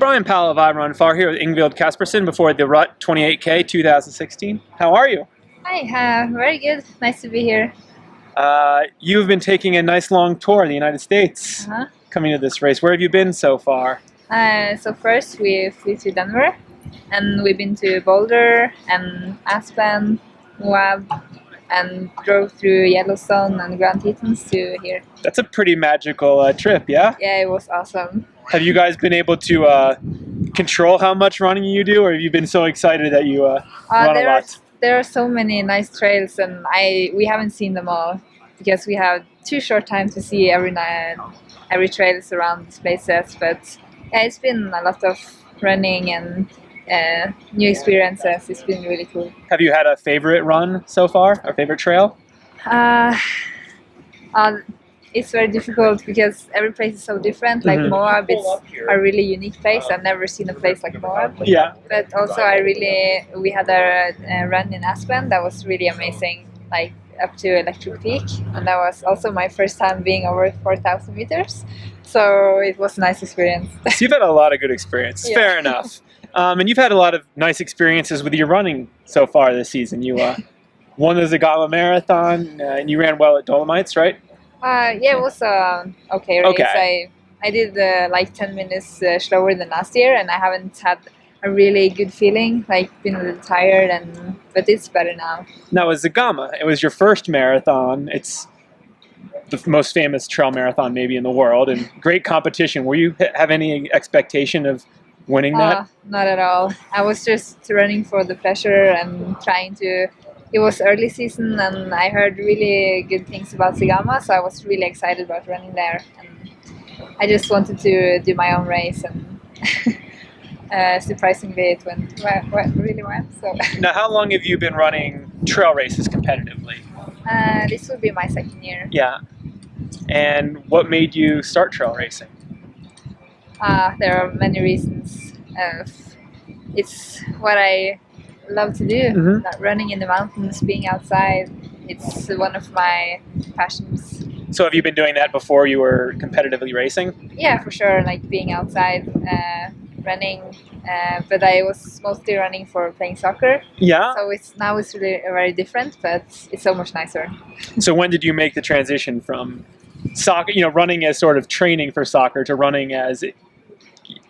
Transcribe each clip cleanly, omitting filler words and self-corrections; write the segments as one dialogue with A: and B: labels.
A: Brian Powell of I Run Far here with Yngvild Kaspersen before the Rut 28k 2016. How are you?
B: Hi, very good. Nice to be here.
A: You've been taking a nice long tour of the United States coming to this race. Where have you been so far?
B: So first we flew to Denver, and we've been to Boulder and Aspen, Moab, and drove through Yellowstone and Grand Tetons to here.
A: That's a pretty magical trip, yeah?
B: Yeah, it was awesome.
A: Have you guys been able to control how much running you do, or have you been so excited that you run a lot?
B: There are so many nice trails, and we haven't seen them all because we have too short time to see every trails around these places. But yeah, it's been a lot of running and new experiences. It's been really cool.
A: Have you had a favorite run so far, or favorite trail?
B: It's very difficult because every place is so different. Like Moab is a really unique place. I've never seen a place like Moab.
A: Yeah.
B: But also we had a run in Aspen that was really amazing, like up to Electric Peak. And that was also my first time being over 4,000 meters. So it was a nice experience.
A: So you've had a lot of good experience.
B: Yeah.
A: Fair enough. And you've had a lot of nice experiences with your running so far this season. You won the Zagama Marathon, and you ran well at Dolomites, right?
B: Yeah, it was okay race.
A: Okay.
B: I did like 10 minutes slower than last year, and I haven't had a really good feeling, like been a little tired, but it's better now.
A: Now, with Zagama, it was your first marathon. It's the most famous trail marathon maybe in the world, and great competition. Were you have any expectation of winning that?
B: Not at all. I was just running for the pleasure and trying to. It was early season, and I heard really good things about Zagama, so I was really excited about running there. And I just wanted to do my own race, and surprisingly, it went really well. So.
A: Now, how long have you been running trail races competitively?
B: This will be my second year.
A: Yeah. And what made you start trail racing?
B: There are many reasons. It's what I love to do. Running in the mountains, being outside, it's one of my passions.
A: So have you been doing that before you were competitively racing?
B: Yeah, for sure, like being outside, running, but I was mostly running for playing soccer.
A: Yeah.
B: So now it's really very different, but it's so much nicer.
A: So when did you make the transition from soccer, running as sort of training for soccer, to running as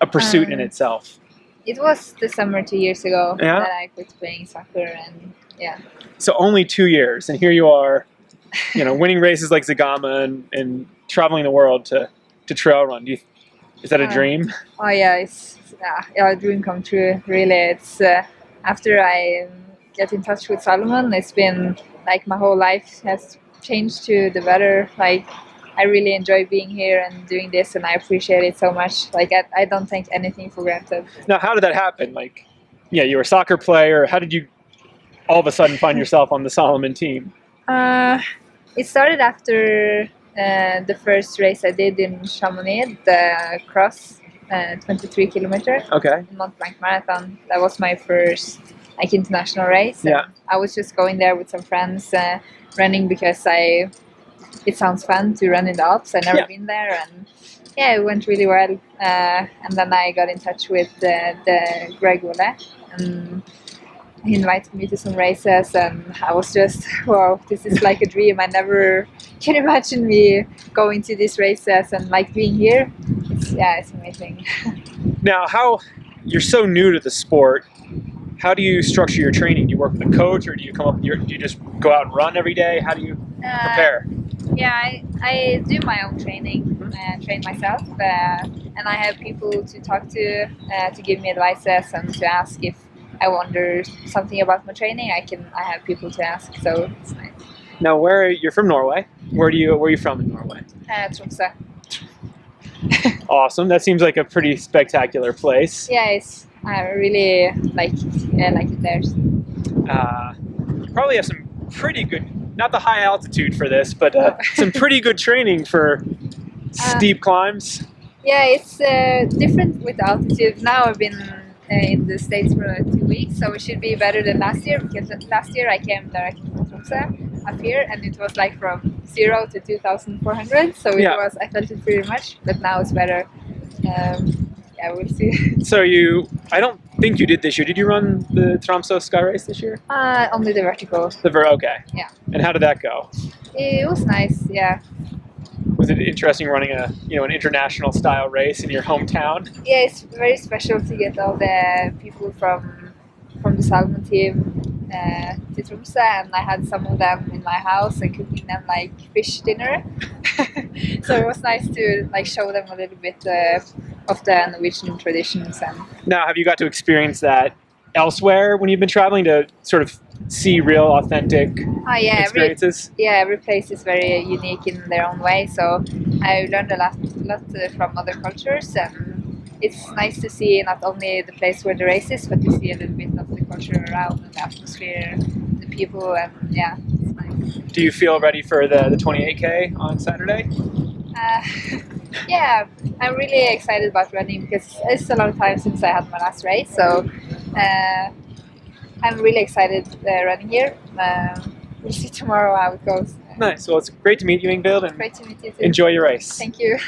A: a pursuit in itself?
B: It was the summer 2 years ago
A: Yeah?
B: that I quit playing soccer, and yeah.
A: So only 2 years, and here you are, winning races like Zagama and traveling the world to trail run. Is that a dream?
B: Oh yeah, it's a dream come true. Really, it's after I get in touch with Salomon, it's been like my whole life has changed to the better. Like I really enjoy being here and doing this, and I appreciate it so much. Like I don't take anything for granted.
A: Now, how did that happen? Like, yeah, you were a soccer player. How did you all of a sudden find yourself on the Salomon team?
B: It started after the first race I did in Chamonix, the cross, 23 kilometer.
A: Okay.
B: Mont Blanc Marathon. That was my first international race.
A: Yeah.
B: I was just going there with some friends, running because it sounds fun to run in the Alps. I've never been there, and yeah, it went really well. And then I got in touch with the Greg Woolley, and he invited me to some races, and I was just, wow, this is like a dream. I never can imagine me going to these races and like being here. It's amazing.
A: Now, you're so new to the sport, how do you structure your training? Do you work with a coach, or do you do you just go out and run every day? How do you prepare?
B: Yeah, I do my own training, train myself, and I have people to talk to give me advices and to ask if I wonder something about my training. I have people to ask, so it's nice.
A: Now, you're from Norway? Where are you from in Norway?
B: Tromsø.
A: Awesome. That seems like a pretty spectacular place.
B: Yeah, I really like it there.
A: You probably have some pretty good, not the high altitude for this, but some pretty good training for steep climbs.
B: Yeah, it's different with altitude. Now I've been in the States for 2 weeks, so it should be better than last year, because last year I came directly from Tromsø up here, and it was like from 0 to 2,400, so I felt it pretty much, but now it's better. Yeah, yeah, we'll see.
A: So I don't think you did this year. Did you run the Tromsø Sky Race this year?
B: Only the vertical.
A: Okay.
B: Yeah.
A: And how did that go?
B: It was nice. Yeah.
A: Was it interesting running an international style race in your hometown?
B: Yeah, it's very special to get all the people from the Salmon team to Tromsø, and I had some of them in my house and cooking them like fish dinner. So it was nice to like show them a little bit of the Norwegian traditions. And
A: Now, have you got to experience that elsewhere when you've been traveling to sort of see real, authentic experiences?
B: Every place is very unique in their own way. So I learned a lot from other cultures, and it's nice to see not only the place where the race is, but to see a little bit of the culture around and the atmosphere, the people, and yeah, it's nice.
A: Do you feel ready for the 28k on Saturday?
B: Yeah, I'm really excited about running because it's a long time since I had my last race. So I'm really excited running here. We'll see tomorrow how it goes.
A: Nice. Well, it's great to meet you, Yngvild, and
B: Great to meet you too.
A: enjoy your race.
B: Thank you.